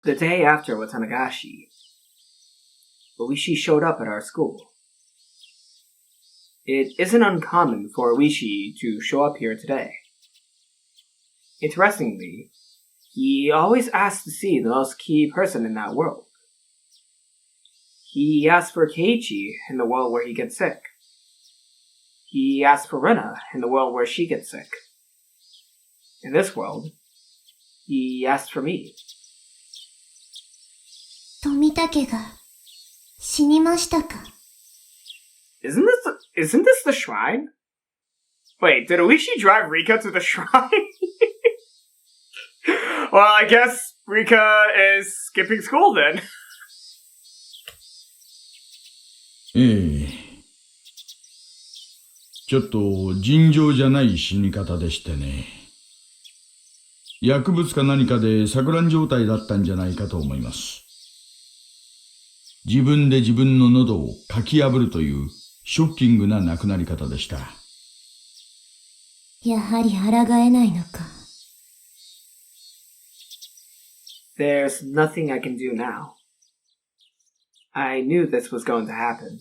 The day after Watanagashi, Ooishi showed up at our school. It isn't uncommon for Ooishi to show up here today. Interestingly, he always asks to see the most key person in that world. He asked for Keiichi in the world where he gets sick. He asked for Rina in the world where she gets sick. In this world, he asked for me. 富武が死にましたか? Isn't this the shrine? Wait, did Ooishi drive Rika to the shrine? Well, I guess Rika is skipping school then. ちょっと尋常じゃない死に方でしてね。薬物か何かで錯乱状態だったんじゃないかと思います。自分で自分の喉をかき破るというショッキングな亡くなり方でした。やはり抗えないのか。There's nothing I can do now. I knew this was going to happen.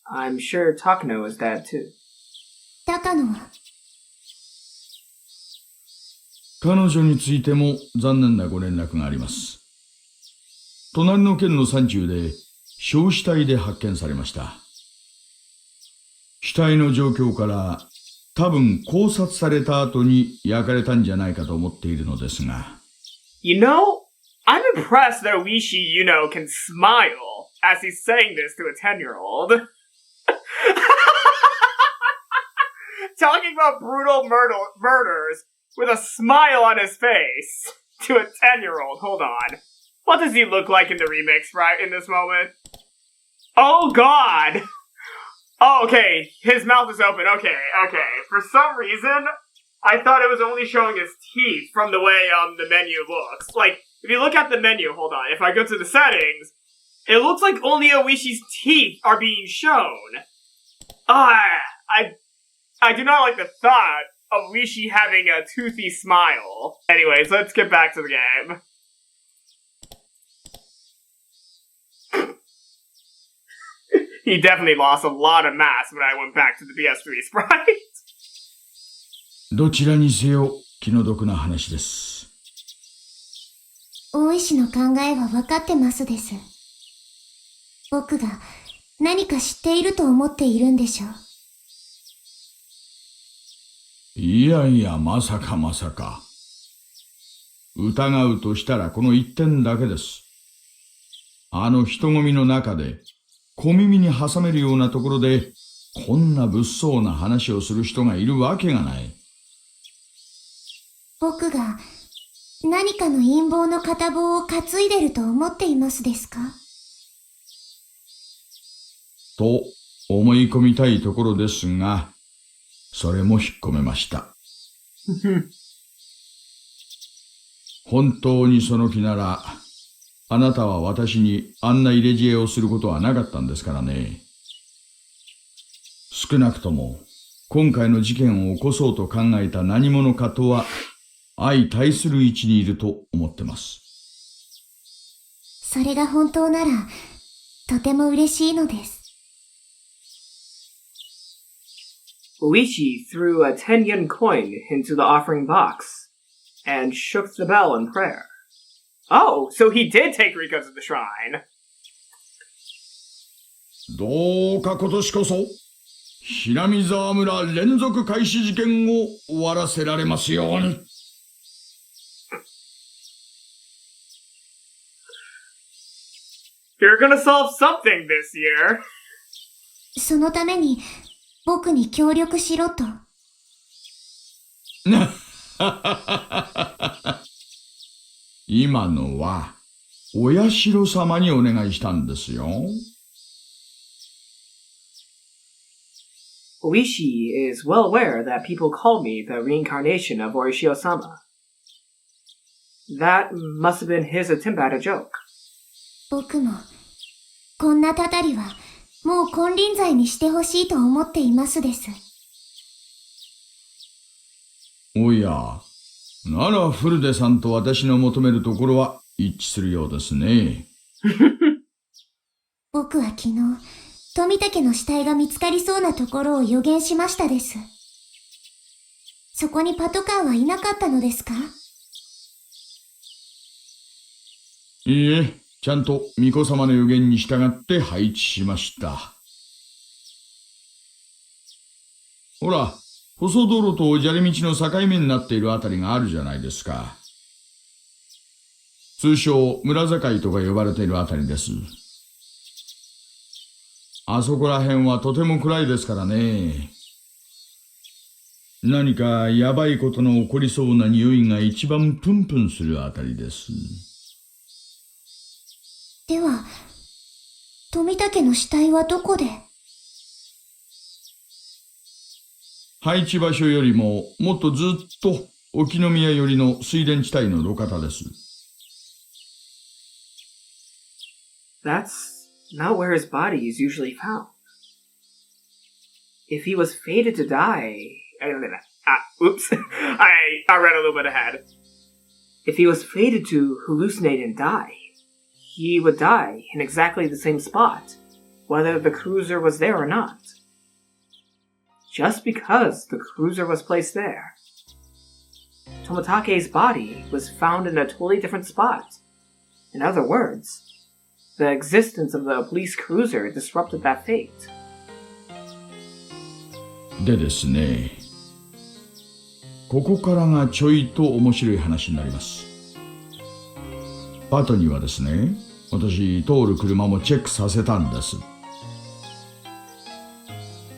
I'm sure Takano is dead too. 高野は彼女についても残念なご連絡があります。隣の県の山中で焼死体で発見されました。死体の状況から多分考察された後に焼かれたんじゃないかと思っているのですが。You know, I'm impressed that Ooishi, can smile as he's saying this to a 10-year-old. Talking about brutal murders with a smile on his face to a 10-year-old. Hold on. What does he look like in the remix, right, in this moment? Oh, God! Oh, okay. His mouth is open. Okay. For some reason, I thought it was only showing his teeth from the way the menu looks. Like, if you look at the menu, hold on. If I go to the settings, it looks like only Ooishi's teeth are being shown. I do not like the thought of Ooishi having a toothy smile. Anyways, let's get back to the game. He definitely lost a lot of mass when I went back to the PS3 sprite. どちらにせよ気の毒な話です。大石の考えは分かってますです。僕が何か知っていると思っているんでしょう。いやいや、まさか。疑うとしたらこの一点だけです。あの人混みの中で小耳に挟めるようなところでこんな物騒な話をする人がいるわけがない。僕が何かの陰謀の片棒を担いでると思っていますですか？と思い込みたいところですが、それも引っ込めました。本当にその気なら、あなたは私にあんな入れ知恵をすることはなかったんですからね。少なくとも今回の事件を起こそうと考えた何者かとは相対する位置にいると思ってます。それが本当ならとても嬉しいのです。Ooishi threw a 10-yen coin into the offering box and shook the bell in prayer. Oh, so he did take Rika to the shrine. どうか今年こそ平見沢村連続開始事件を終わらせられますように。You're gonna solve something this year. そのために僕に協力しろと。今のはお社様にお願いしたんですよ。Ooishi is well aware that people call me the reincarnation of Orishio-sama. That must have been his attempt at a joke. 僕もこんなたたりはもう金輪際にしてほしいと思っていますです。おや、ならフルデさんと私の求めるところは一致するようですね。僕は昨日、富武の死体が見つかりそうなところを予言しましたです。そこにパトカーはいなかったのですか？いいえ、ちゃんと巫女様の予言に従って配置しました。ほら、細道路と砂利道の境目になっているあたりがあるじゃないですか。通称、村境とか呼ばれているあたりです。あそこら辺はとても暗いですからね。何かやばいことの起こりそうな匂いが一番プンプンするあたりです。では、富武の死体はどこで？配置場所よりももっとずっと沖宮寄りの水田地帯の路肩です。That's not where his body is usually found. If he was fated to die... oops. I read a little bit ahead. If he was fated to hallucinate and die, he would die in exactly the same spot, whether the cruiser was there or not. Just because the cruiser was placed there. Tomotake's body was found in a totally different spot. In other words, the existence of the police cruiser disrupted that fate. でですね、ここからがちょいと面白い話になります。パトにはですね、私通る車もチェックさせたんです。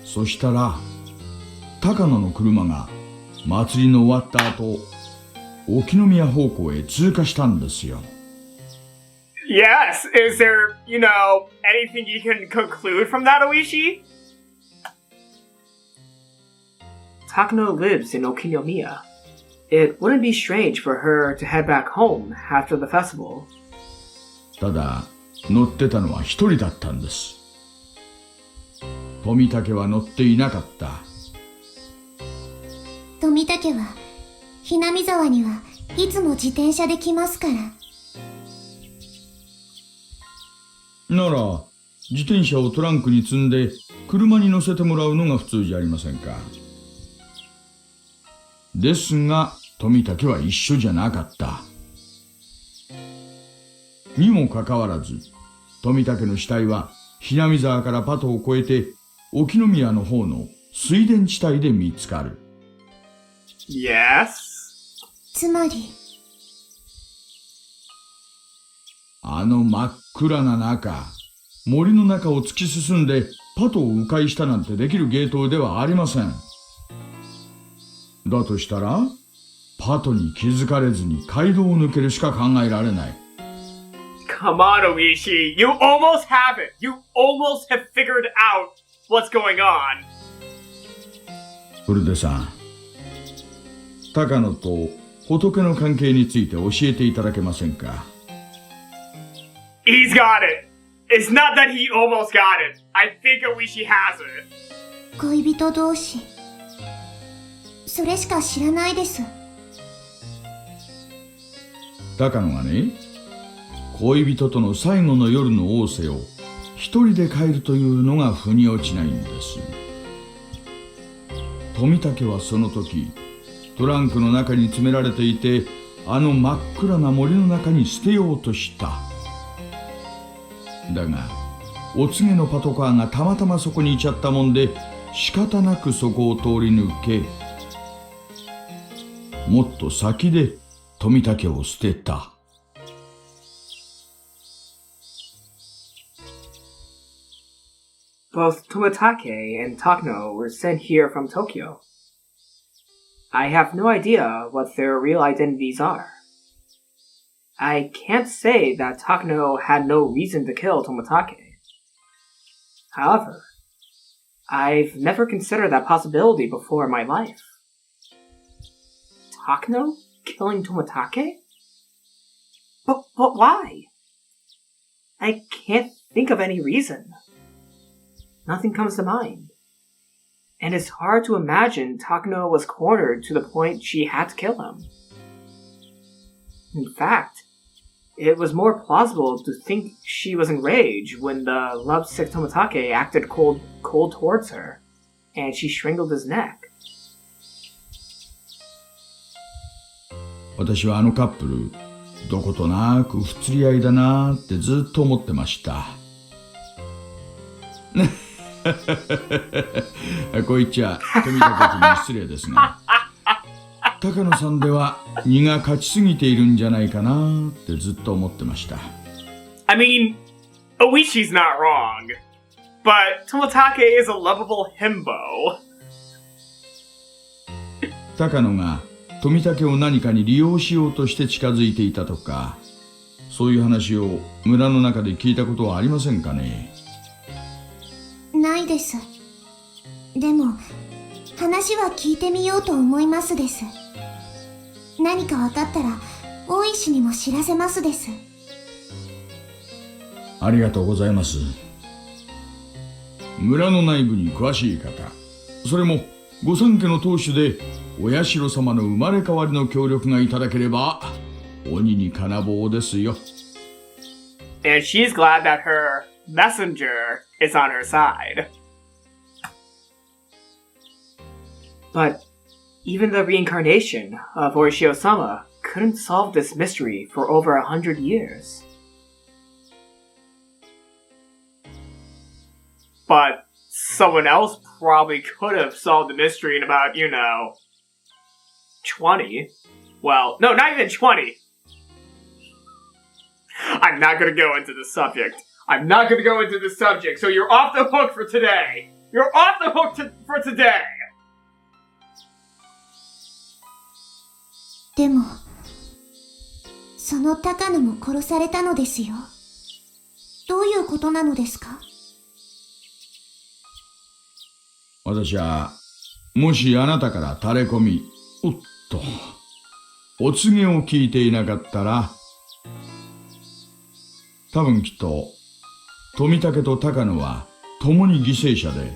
そしたら高野の車が祭りの終わった後、沖宮方向へ通過したんですよ。Yes, is there, anything you can conclude from that, Ooishi? Takano lives in Okonogi. It wouldn't be strange for her to head back home after the festival. ただ、乗ってたのは一人だったんです。富武は乗っていなかった。富武は、ひなみ沢にはいつも自転車で来ますから。なら、自転車をトランクに積んで車に乗せてもらうのが普通じゃありませんか。ですが、富武は一緒じゃなかった。にもかかわらず、富武の死体はひなみ沢からパトを越えて沖宮の方の水田地帯で見つかる。Yes? つまり、あの真っ暗な中、森の中を突き進んでパトを迂回したなんてできる芸当ではありません。だとしたら、パトに気づかれずに街道を抜けるしか考えられない。Come on, Ooishi. You almost have it. You almost have figured out what's going on. それでさ、高野と仏の関係について教えていただけませんか？ He's got it. It's not that he almost got it. I think Ooishi has it. 恋人同士。それしか知らないです。高野がね、恋人との最後の夜の仰せを一人で帰るというのが腑に落ちないんです。富武はその時、トランクの中に詰められていて、あの真っ暗な森の中に捨てようとした。だが、お告げのパトカーがたまたまそこにいちゃったもんで、仕方なくそこを通り抜け、もっと先で富武を捨てた。Both Tomitake and Takano were sent here from Tokyo. I have no idea what their real identities are. I can't say that Takano had no reason to kill Tomitake. However, I've never considered that possibility before in my life. Takano killing Tomitake? But why? I can't think of any reason. Nothing comes to mind. And it's hard to imagine Takano was cornered to the point she had to kill him. In fact, it was more plausible to think she was enraged when the lovesick Tomitake acted cold towards her, and she strangled his neck. 私はあのカップル、どことなく不釣り合いだなってずっと思ってました。こう言っちゃ富田君に失礼ですが、高野さんでは荷が勝ちすぎているんじゃないかなってずっと思ってました。I mean, Ooishi's not wrong, but Tomitake is a lovable himbo. 高野が富武を何かに利用しようとして近づいていたとか、そういう話を村の中で聞いたことはありませんかね。ないです。でも、話は聞いてみようと思いますです。何か分かったら、大石にも知らせますです。ありがとうございます。村の内部に詳しい方、それも御三家の当主でお社様の生まれ変わりの協力がいただければ鬼に金棒ですよ。And she's glad that her messenger is on her side. But even the reincarnation of Orishio-sama couldn't solve this mystery for over 100 years. But someone else probably could have solved the mystery in about, 20. Well, no, not even 20. I'm not gonna go into the subject. So you're off the hook for today. You're off the hook for today. でも、その高野も殺されたのですよ。どういうことなのですか？私は、もしあなたから垂れ込み、お告げを聞いていなかったら、多分きっと、富武と高野は共に犠牲者で、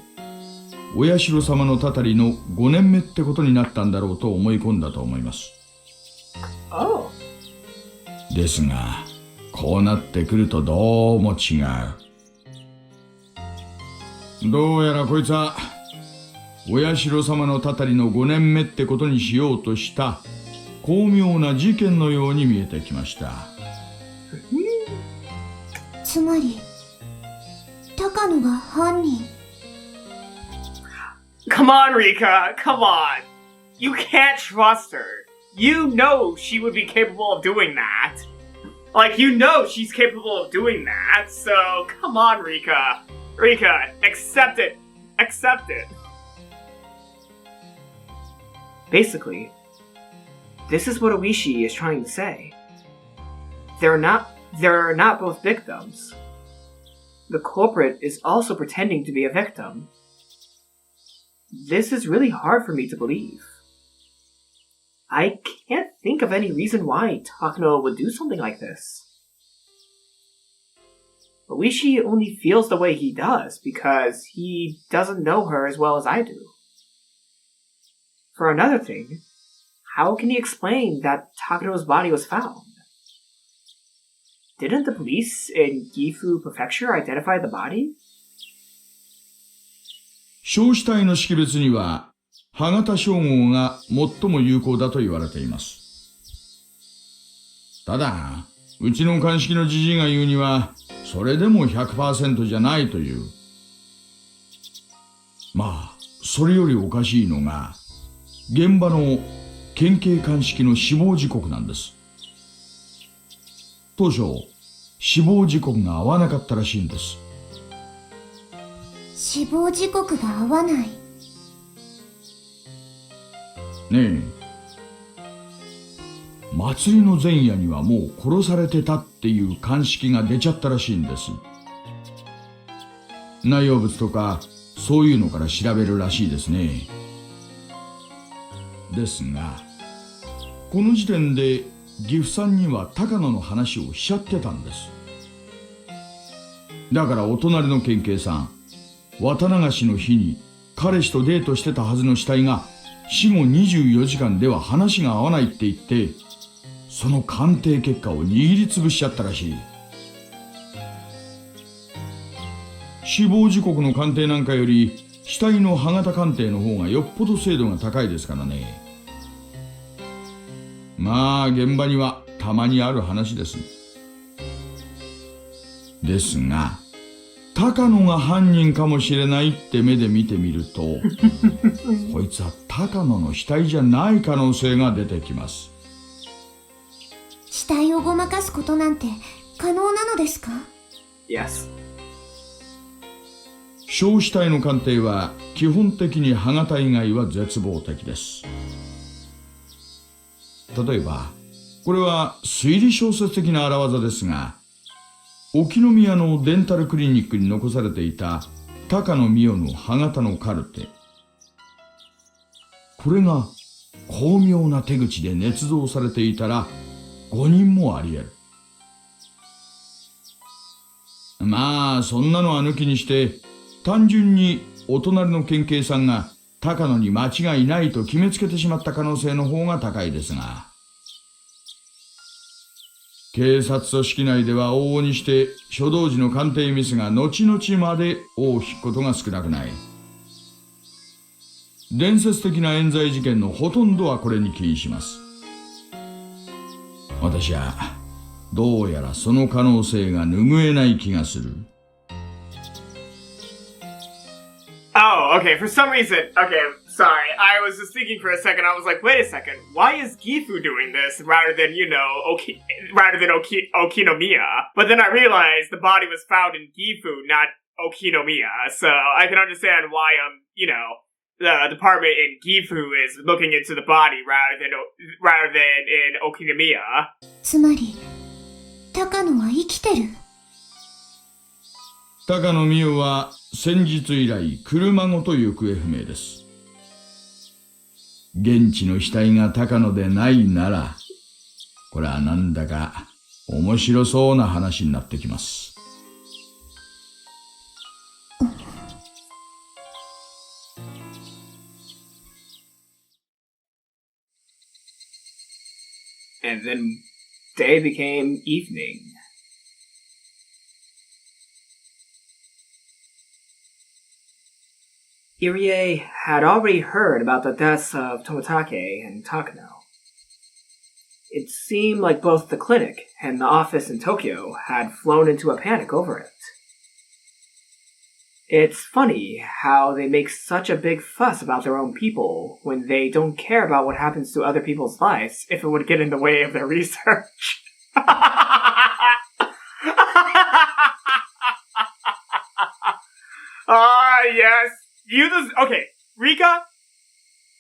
お社様のたたりの5年目ってことになったんだろうと思い込んだと思います。Oh. ですが、こうなってくるとどうも違う。どうやらこいつは、お社様のたたりの5年目ってことにしようとした巧妙な事件のように見えてきました。つまり、高野が犯人。Come on, Rika, come on. You can't trust her. You know she would be capable of doing that. Like, you know she's capable of doing that, so come on, Rika. Rika, accept it. Accept it. Basically, this is what Ooishi is trying to say. They're not both victims. The culprit is also pretending to be a victim. This is really hard for me to believe. I can't think of any reason why Takano would do something like this. Ooishi only feels the way he does because he doesn't know her as well as I do. For another thing, how can he explain that Takano's body was found? Didn't the police in Gifu Prefecture identify the body? 焼死体の識別には、歯型照合が最も有効だと言われています。ただ、うちの鑑識のじじいが言うには、それでも 100% じゃないという。まあ、それよりおかしいのが、現場の県警鑑識の死亡時刻なんです。当初、死亡時刻が合わなかったらしいんです。死亡時刻が合わない。ねえ、祭りの前夜にはもう殺されてたっていう鑑識が出ちゃったらしいんです。内容物とかそういうのから調べるらしいですね。ですが、この時点で岐阜さんには高野の話をしちゃってたんです。だからお隣の県警さん、綿流しの日に彼氏とデートしてたはずの死体が死後24時間では話が合わないって言って、その鑑定結果を握りつぶしちゃったらしい。死亡時刻の鑑定なんかより死体の歯型鑑定の方がよっぽど精度が高いですからね。まあ現場にはたまにある話です。ですが高野が犯人かもしれないって目で見てみるとこいつは高野の死体じゃない可能性が出てきます。死体をごまかすことなんて可能なのですか？ Yes. 焼死体の鑑定は基本的に歯型以外は絶望的です。例えばこれは推理小説的な荒技ですが、沖宮のデンタルクリニックに残されていた高野美代の歯型のカルテ、これが巧妙な手口で捏造されていたら誤認もあり得る。まあそんなのは抜きにして単純にお隣の県警さんが高野に間違いないと決めつけてしまった可能性の方が高いですが、警察組織内では往々にして初動時の鑑定ミスが後々まで尾を引くことが少なくない。伝説的な冤罪事件のほとんどはこれに起因します。私はどうやらその可能性が拭えない気がする。Oh, okay, for some reason, okay, sorry, I was just thinking for a second, I was like, wait a second, why is Gifu doing this rather than, Okinomiya? But then I realized the body was found in Gifu, not Okinomiya, so I can understand why, the department in Gifu is looking into the body rather than in Okinomiya. つまり高野は生きてる。高野美代は先日以来車ごと行方不明です。現地の死体が高野でないなら、これはなんだか面白そうな話になってきます。And then day became evening. Irie had already heard about the deaths of Tomitake and Takano. It seemed like both the clinic and the office in Tokyo had flown into a panic over it. It's funny how they make such a big fuss about their own people when they don't care about what happens to other people's lives if it would get in the way of their research. Ah, yes. Okay, Rika,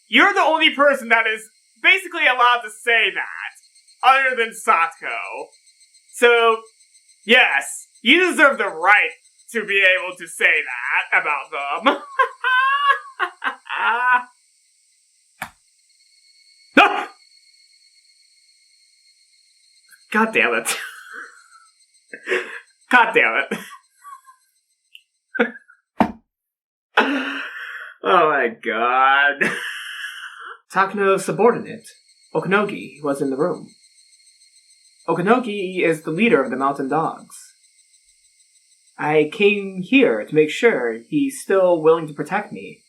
you're the only person that is basically allowed to say that, other than Satoko. So, yes, you deserve the right to be able to say that about them. God damn it. God damn it. Oh my god. Takano's subordinate, Okonogi, was in the room. Okonogi is the leader of the Mountain Dogs. I came here to make sure he's still willing to protect me.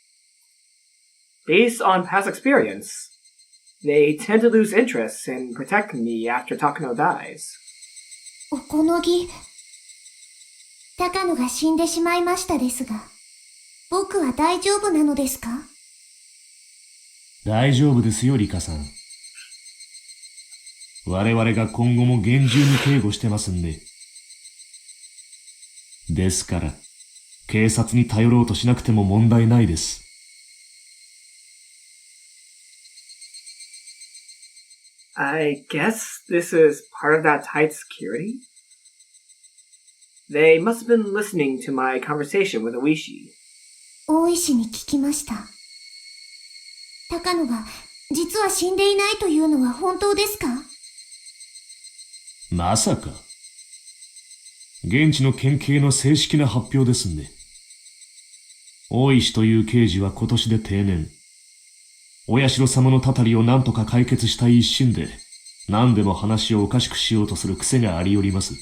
Based on past experience, they tend to lose interest in protecting me after Takano dies. おこのぎ、高野が死んでしまいましたですが、僕は大丈夫なのですか？大丈夫ですよ、リカさん。我々が今後も厳重に警護してますんで。ですから、警察に頼ろうとしなくても問題ないです。I guess this is part of that tight security? They must have been listening to my conversation with Ooishi. 大石に聞きました。高野が実は死んでいないというのは本当ですか？まさか。現地の県警の正式な発表ですんで。大石という刑事は今年で定年。お社様のたたりを何とか解決したい一心で、何でも話をおかしくしようとする癖がありよります。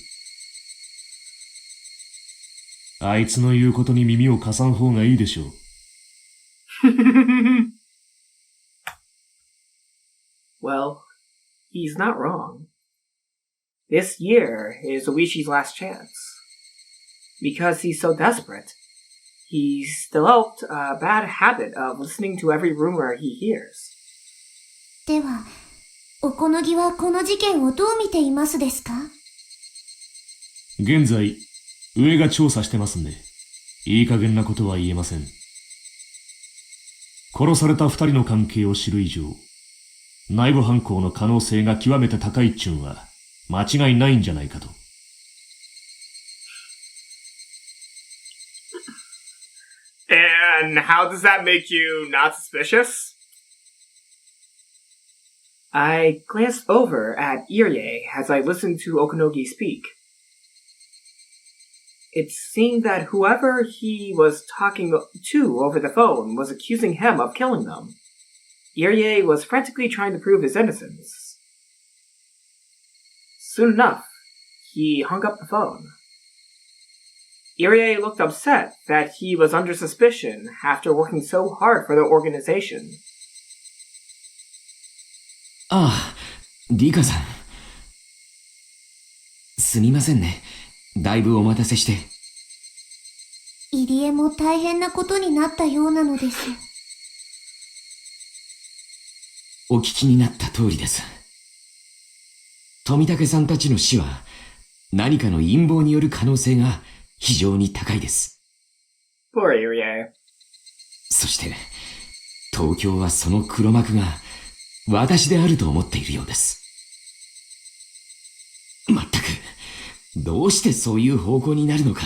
あいつの言うことに耳を貸さん方がいいでしょう。Well, he's not wrong. This year is Ooishi's last chance. Because he's so desperate, he's developed a bad habit of listening to every rumor he hears. では、おこのぎはこの事件をどう見ていますですか？現在、上が調査してますんで、いい加減なことは言えません。殺された二人の関係を知る以上、内部犯行の可能性が極めて高いっちゅんは間違いないんじゃないかと。And how does that make you not suspicious? I glanced over at Irie as I listened to Okonogi speak. It seemed that whoever he was talking to over the phone was accusing him of killing them. Irie was frantically trying to prove his innocence. Soon enough, he hung up the phone. Irie looked upset that he was under suspicion after working so hard for the organization. ああ、リカさん。すみませんね。だいぶお待たせして。入江も大変なことになったようなのです。お聞きになった通りです。富武さんたちの死は何かの陰謀による可能性が非常に高いです。Poor Irie. そして、東京はその黒幕が私であると思っているようです。まったく、どうしてそういう方向になるのか、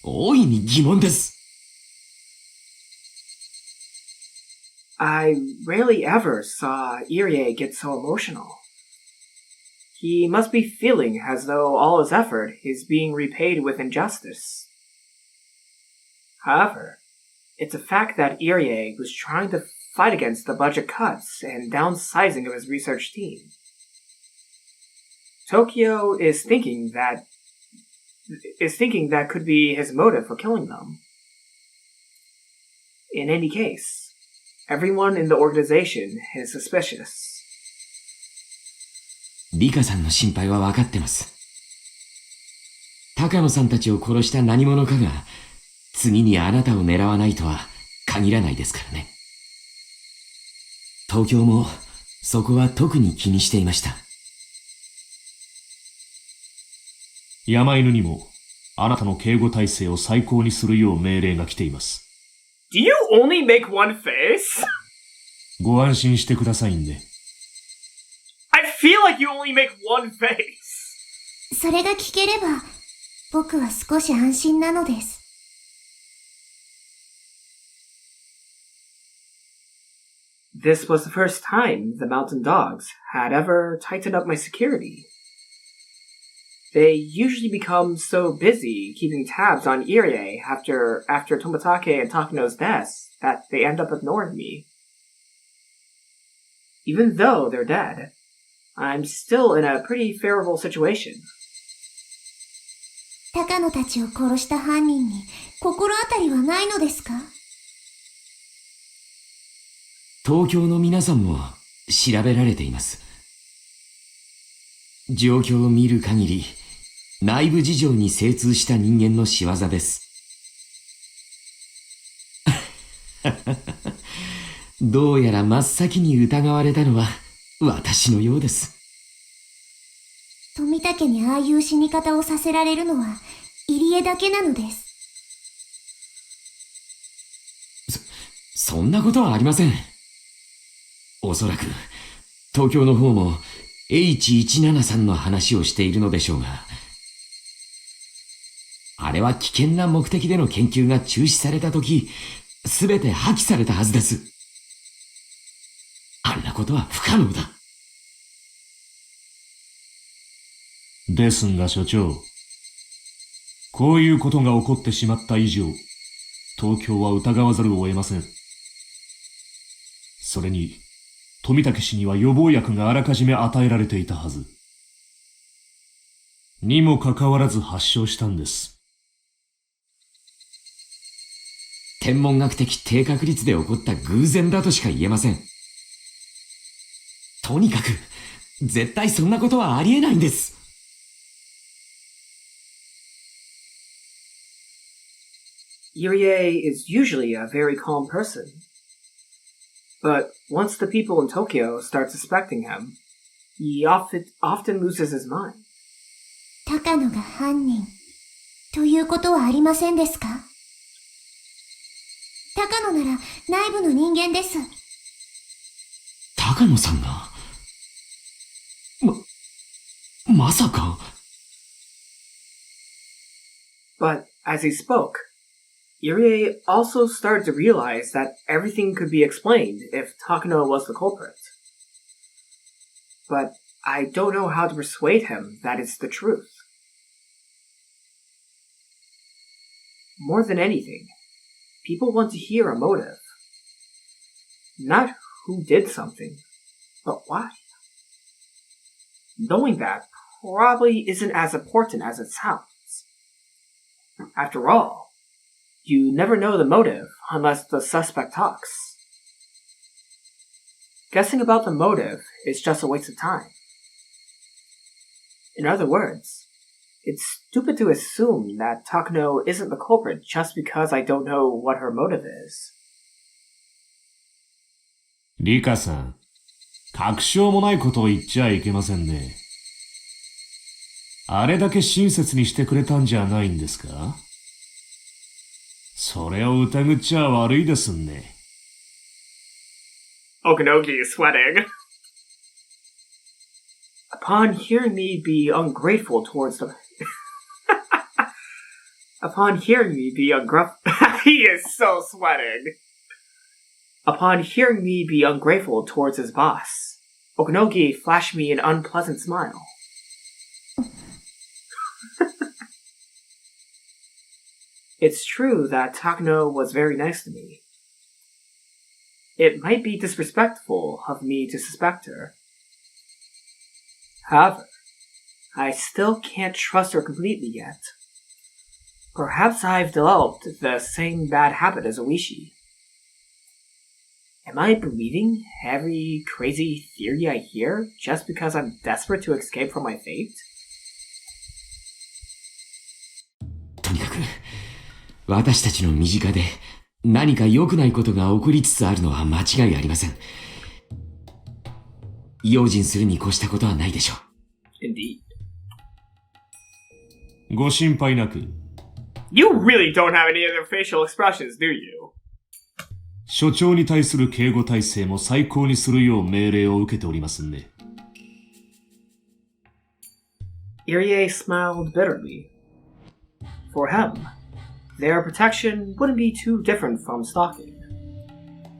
大いに疑問です。I rarely ever saw Irie get so emotional. He must be feeling as though all his effort is being repaid with injustice. However, it's a fact that Irie was trying to fight against the budget cuts and downsizing of his research team. Tokyo is thinking that could be his motive for killing them. In any case, everyone in the organization is suspicious. リカさんの心配はわかってます。高野さんたちを殺した何者かが次にあなたを狙わないとは限らないですからね。東京もそこは特に気にしていました。山犬にもあなたの警護体制を最高にするよう命令が来ています。Do you only make one face? ご安心してくださいんで。I feel like you only make one face. それが聞ければ、僕は少し安心なのです。This was the first time the mountain dogs had ever tightened up my security. They usually become so busy keeping tabs on Irie after Tomatake and Takano's deaths that they end up ignoring me. Even though they're dead, I'm still in a pretty favorable situation. 高野たちを殺した犯人に心当たりはないのですか？東京の皆さんも調べられています。状況を見る限り、内部事情に精通した人間の仕業です。どうやら真っ先に疑われたのは私のようです。富武にああいう死に方をさせられるのは入江だけなのです。そんなことはありません。おそらく東京の方も H17 さんの話をしているのでしょうが、あれは危険な目的での研究が中止されたとき、すべて破棄されたはずです。あんなことは不可能だ。ですが所長、こういうことが起こってしまった以上、東京は疑わざるを得ません。それに、富武氏には予防薬があらかじめ与えられていたはず。にもかかわらず発症したんです。天文学的低確率で起こった偶然だとしか言えません。とにかく、絶対そんなことはありえないんです。Irie is usually a very calm person. But once the people in Tokyo start suspecting him, he often loses his mind. 高野が犯人ということはありませんですか？高野なら内部の人間です。高野さんがまさか。 But as he spoke, Irie also started to realize that everything could be explained if Takano was the culprit. But I don't know how to persuade him that it's the truth. More than anything, people want to hear a motive. Not who did something, but why. Knowing that probably isn't as important as it sounds. After all, you never know the motive unless the suspect talks. Guessing about the motive is just a waste of time. In other words, it's stupid to assume that Takano isn't the culprit just because I don't know what her motive is. リカさん、確証もないことを言っちゃいけませんね。あれだけ親切にしてくれたんじゃないんですか？それを疑っちゃ悪いですね。Okonogi is sweating. Upon hearing me be ungrateful towards the... Upon hearing me be He is so sweating. Upon hearing me be ungrateful towards his boss, Okonogi flashed me an unpleasant smile. It's true that Takano was very nice to me. It might be disrespectful of me to suspect her. However, I still can't trust her completely yet. Perhaps I've developed the same bad habit as Ooishi. Am I believing every crazy theory I hear just because I'm desperate to escape from my fate? とにかく、私たちの身近で何か良くないことが起こりつつあるのは間違いありません。用心するに越したことはないでしょう。Indeed. ご心配なく。You really don't have any other facial expressions, do you? 所長に対する警護体制も最高にするよう命令を受けておりますんで。Irie smiled bitterly. For him, their protection wouldn't be too different from stalking.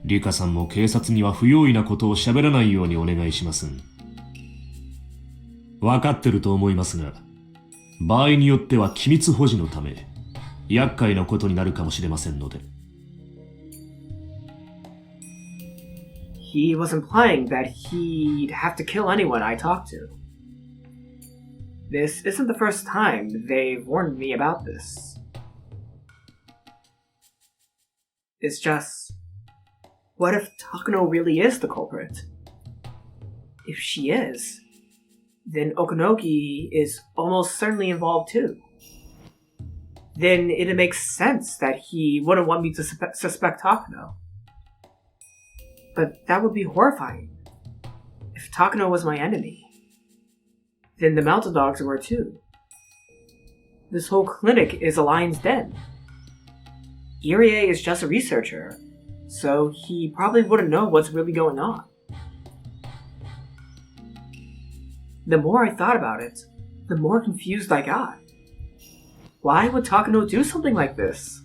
リカさんも警察には不用意なことを喋らないようにお願いします。わかってると思いますが、場合によっては機密保持のため、厄介なことになるかもしれませんので。He was implying that he'd have to kill anyone I talk to. This isn't the first time they've warned me about this. It's just, what if Takano really is the culprit? If she is, then Okonogi is almost certainly involved too. Then it makes sense that he wouldn't want me to suspect Takano. But that would be horrifying. If Takano was my enemy, then the Mountain Dogs were too. This whole clinic is a lion's den. Irie is just a researcher, so he probably wouldn't know what's really going on. The more I thought about it, the more confused I got. Why would Takano do something like this?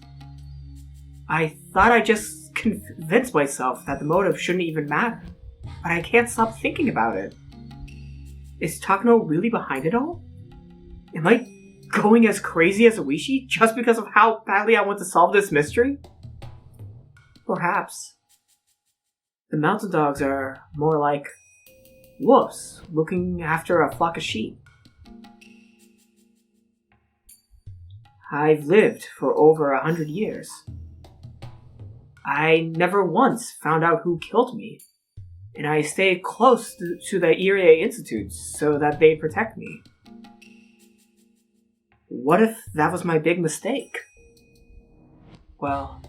I thought I just convinced myself that the motive shouldn't even matter, but I can't stop thinking about it. Is Takano really behind it all? Am I going as crazy as Ooishi just because of how badly I want to solve this mystery? Perhaps. The mountain dogs are more like wolves looking after a flock of sheep. I've lived for over 100 years. I never once found out who killed me, and I stay close to the Irie Institute so that they protect me. What if that was my big mistake? Well,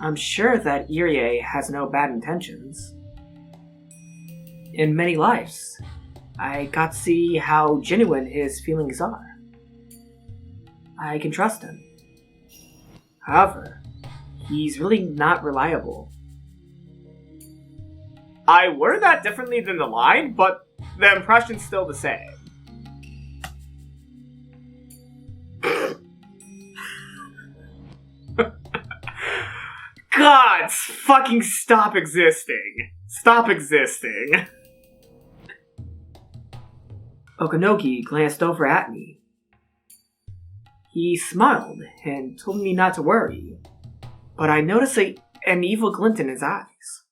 I'm sure that Irie has no bad intentions. In many lives, I got to see how genuine his feelings are. I can trust him. However, he's really not reliable. I worded that differently than the line, but the impression's still the same. God, fucking stop existing. Stop existing. Okonogi glanced over at me. He smiled and told me not to worry, but I noticed an evil glint in his eyes.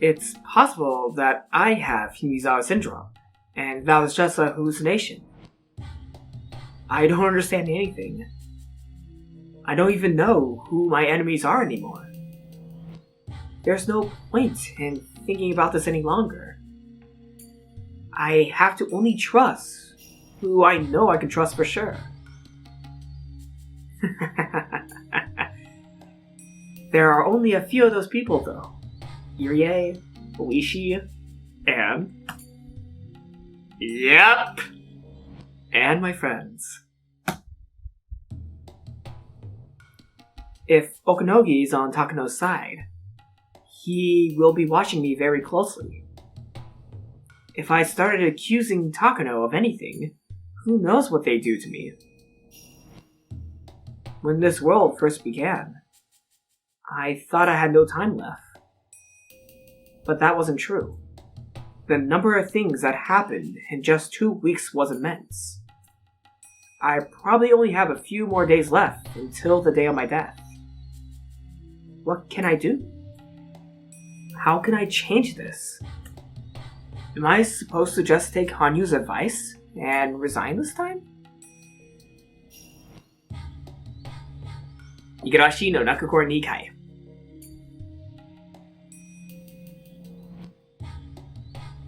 It's possible that I have Himizawa syndrome, and that was just a hallucination. I don't understand anything. I don't even know who my enemies are anymore. There's no point in thinking about this any longer. I have to only trust who I know I can trust for sure. There are only a few of those people, though. Irie, Ooishi, and... Yep! And my friends. If Okonogi is on Takano's side, he will be watching me very closely. If I started accusing Takano of anything, who knows what they'd do to me? When this world first began, I thought I had no time left. But that wasn't true. The number of things that happened in just 2 weeks was immense. I probably only have a few more days left until the day of my death. What can I do? How can I change this? Am I supposed to just take Hanyu's advice and resign this time? Higurashi no Nakukor Nikai.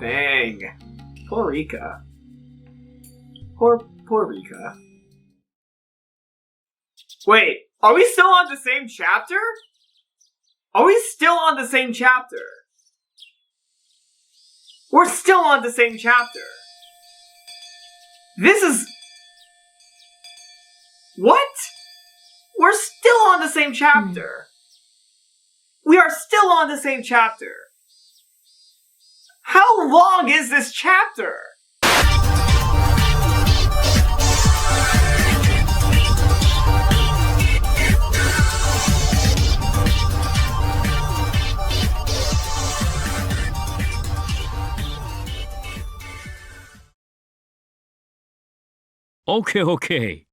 Dang. Poor Rika. Poor Rika. Wait, are we still on the same chapter? Are we still on the same chapter? We're still on the same chapter. This is... What? We're still on the same chapter. We are still on the same chapter. How long is this chapter? Okay.